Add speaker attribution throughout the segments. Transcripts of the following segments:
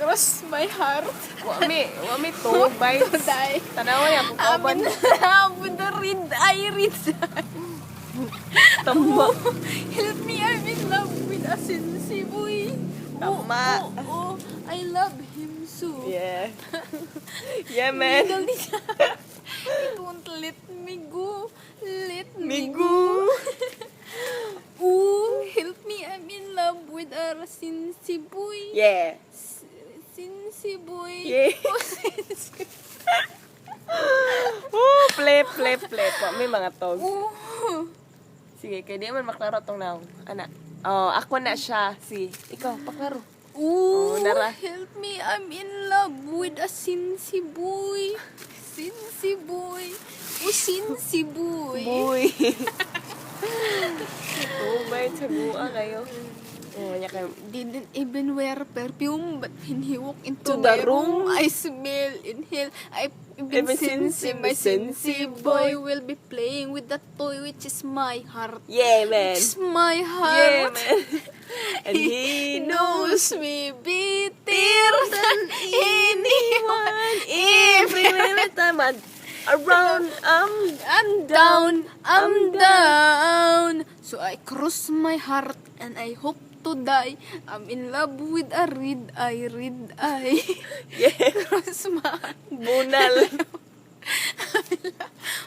Speaker 1: Cross my heart.
Speaker 2: Wami to, bites.
Speaker 1: Today.
Speaker 2: Tanawa yan, kung kauban.
Speaker 1: Amin na read eye.
Speaker 2: Tama.
Speaker 1: Help me, I'm in love with a sensei boy.
Speaker 2: Tama.
Speaker 1: Oh, I love him so.
Speaker 2: Yeah. Yeah, man.
Speaker 1: It won't let me go. Let me
Speaker 2: Migu.
Speaker 1: Oh, help me, I'm in love with a sensei boy.
Speaker 2: Yeah.
Speaker 1: Sensei boy.
Speaker 2: Yeah.
Speaker 1: Oh, sensei.
Speaker 2: Flip. May mga tog.
Speaker 1: Oh.
Speaker 2: Sige, kaya di man maklaro tong naong. Ana. Oh, ako na siya. Si, ikaw, paklaro.
Speaker 1: Oh,
Speaker 2: nara.
Speaker 1: help me, I'm in love with a sensei boy. Sensei boy. Oh, sensei boy.
Speaker 2: Boy. Oh, may tagua kayo. Oh, niya kayo.
Speaker 1: Didn't even wear perfume, but when he walked into
Speaker 2: To
Speaker 1: my
Speaker 2: the
Speaker 1: room,
Speaker 2: room.
Speaker 1: I smell, inhale. I've been
Speaker 2: Ever
Speaker 1: sensei.
Speaker 2: since
Speaker 1: My
Speaker 2: sensei
Speaker 1: sensei boy will be playing with that toy, which is my heart.
Speaker 2: Yeah, man.
Speaker 1: It's my
Speaker 2: Yeah,
Speaker 1: heart.
Speaker 2: man. And he knows
Speaker 1: me better than anyone.
Speaker 2: every time around,
Speaker 1: I'm down. So I cross my heart and I hope to die. I'm in love with a red eye.
Speaker 2: yeah,
Speaker 1: Cross my
Speaker 2: bunal.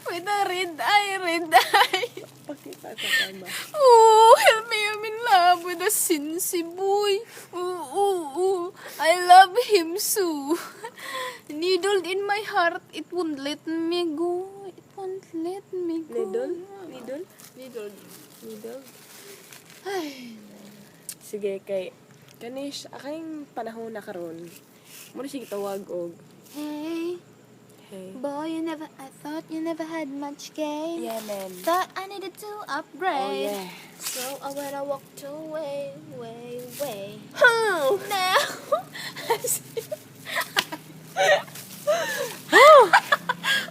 Speaker 1: with a red eye.
Speaker 2: Pakita sa kama.
Speaker 1: Oh, help me, I'm in love with a sensei boy. Ooh, I love him so. Needled in my heart, it won't let me go. It won't let me go.
Speaker 2: Needle. Ay. Sige, kay kanish, akayong panahon na karon. Muna sige tawag og.
Speaker 1: Hey, boy, I thought you never had much game.
Speaker 2: Yeah, man.
Speaker 1: Thought I needed to upgrade.
Speaker 2: Oh, yeah.
Speaker 1: So I went and walked away.
Speaker 2: Huh.
Speaker 1: Now,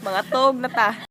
Speaker 2: Mga tog na ta.